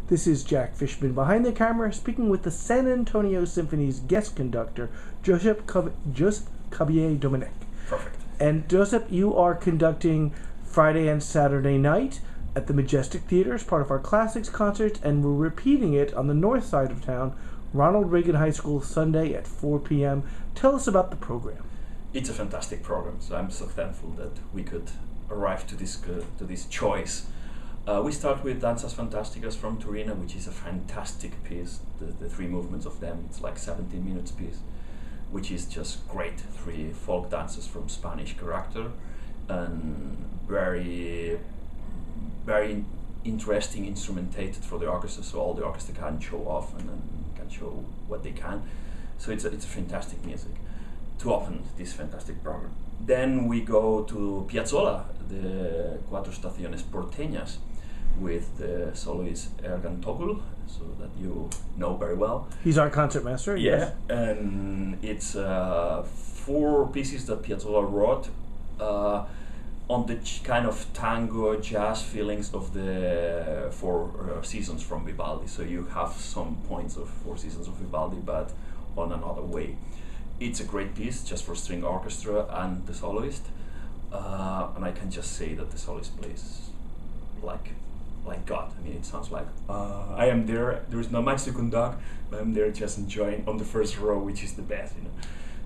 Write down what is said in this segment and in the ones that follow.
This is Jack Fishman behind the camera, speaking with the San Antonio Symphony's guest conductor, Josep Caballe-Domenech. Perfect. And Josep, you are conducting Friday and Saturday night at the Majestic Theater as part of our Classics concerts, and we're repeating it on the north side of town, Ronald Reagan High School, Sunday at 4 p.m. Tell us about the program. It's a fantastic program, so I'm so thankful that we could arrive to this choice. We start with Danzas Fantasticas from Turin, which is a fantastic piece. The three movements of them, it's like 17 minutes piece, which is just great. Three folk dances from Spanish character, and very interesting instrumentated for the orchestra, so all the orchestra can show off and can show what they can. So it's a fantastic music to open this fantastic program. Then we go to Piazzolla, the Cuatro Estaciones Porteñas, with the soloist Ergan Togul, so that you know very well. He's our concertmaster, yeah, yes. And it's 4 pieces that Piazzolla wrote on the kind of tango jazz feelings of the 4 seasons from Vivaldi. So you have some points of 4 seasons of Vivaldi, but on another way. It's a great piece just for string orchestra and the soloist, and I can just say that the soloist plays like God. I mean, it sounds like I am there. There is not much to conduct, but I'm there just enjoying on the first row, which is the best, you know.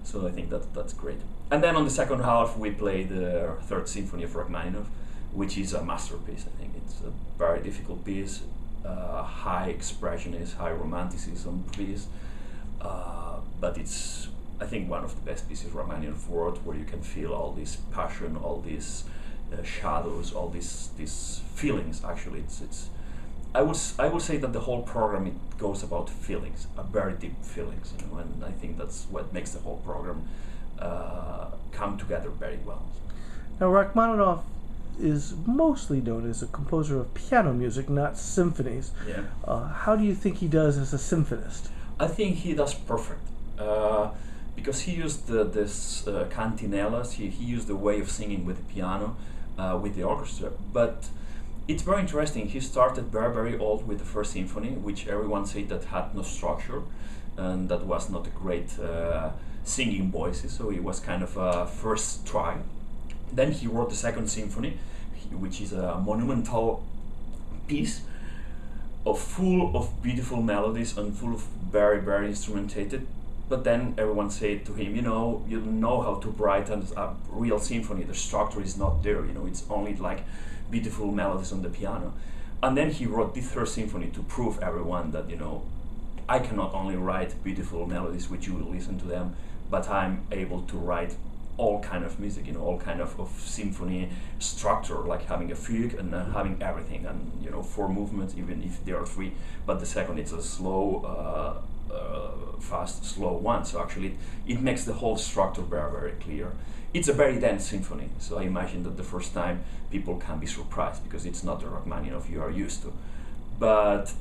So I think that's great. And then on the second half, we play the 3rd Symphony of Rachmaninoff, which is a masterpiece. I think it's a very difficult piece, high expressionist, high romanticism piece, but it's, I think, one of the best pieces Rachmaninoff wrote, where you can feel all this passion, all these shadows, all these feelings. Actually, it's. I will say that the whole program, it goes about feelings, very deep feelings, you know, and I think that's what makes the whole program come together very well. Now, Rachmaninoff is mostly known as a composer of piano music, not symphonies. Yeah. How do you think he does as a symphonist? I think he does perfect. Because he used this cantinellas, he used the way of singing with the piano, with the orchestra. But it's very interesting. He started very old with the 1st Symphony, which everyone said that had no structure, and that was not a great singing voices. So it was kind of a first try. Then he wrote the 2nd Symphony, which is a monumental piece, full of beautiful melodies and full of very instrumentated. But then everyone said to him, you don't know how to write a real symphony. The structure is not there. It's only like beautiful melodies on the piano. And then he wrote the 3rd Symphony to prove everyone that, I cannot only write beautiful melodies which you will listen to them, but I'm able to write all kind of music, all kind of symphony structure, like having a fugue and having everything, and 4 movements, even if there are 3. But the second, it's a slow. Fast, slow one. So actually it makes the whole structure very clear. It's a very dense symphony, so I imagine that the first time people can be surprised, because it's not the Rachmaninoff you are used to. But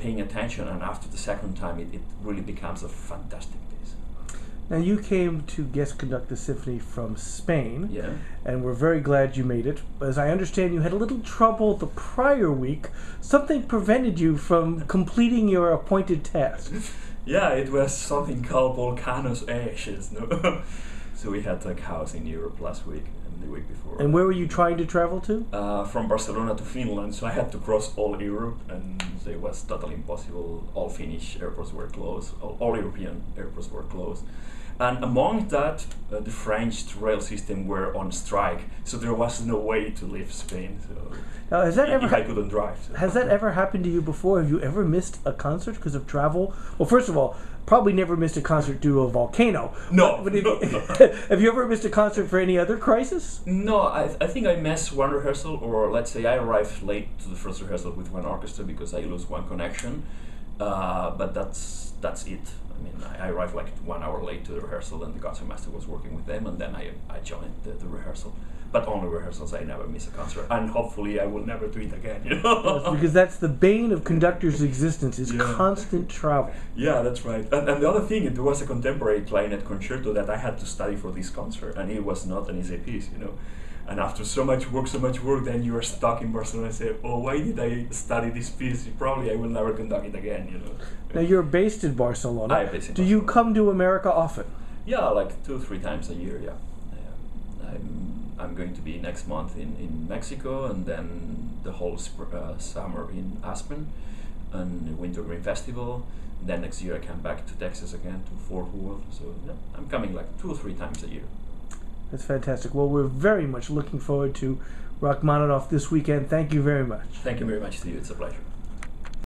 paying attention, and after the second time it really becomes a fantastic piece. Now, you came to guest conduct the symphony from Spain, yeah, and we're very glad you made it. As I understand, you had a little trouble the prior week. Something prevented you from completing your appointed task. Yeah, it was something called volcanoes ashes. No? So we had a chaos in Europe last week and the week before. And where were you trying to travel to? From Barcelona to Finland, so I had to cross all Europe, and it was totally impossible. All Finnish airports were closed, all European airports were closed. And among that, the French rail system were on strike, so there was no way to leave Spain. So now, has that I couldn't drive. So. Has that ever happened to you before? Have you ever missed a concert because of travel? Well, first of all, probably never missed a concert due to a volcano. No. No. Have you ever missed a concert for any other crisis? No, I think I missed one rehearsal, or let's say I arrived late to the first rehearsal with one orchestra because I lost one connection. But that's it. I mean, I arrived like 1 hour late to the rehearsal, and the concertmaster was working with them, and then I joined the rehearsal. But only rehearsals, I never miss a concert, and hopefully I will never do it again. Yes, because that's the bane of conductor's existence, is constant travel. Yeah, that's right. And the other thing, there was a contemporary clarinet concerto that I had to study for this concert, and it was not an easy piece, And after so much work, then you are stuck in Barcelona and say, oh, why did I study this piece? Probably I will never conduct it again, you know. Now you're based in Barcelona. I'm based in Do you Barcelona. come to America often? Yeah, like 2-3 times a year, yeah. I'm going to be next month in Mexico, and then the whole summer in Aspen, and the Winter Green Festival. Then next year I come back to Texas again, to Fort Worth. So yeah, I'm coming like 2 or 3 times a year. That's fantastic. Well, we're very much looking forward to Rachmaninoff this weekend. Thank you very much. Thank you very much to you. It's a pleasure.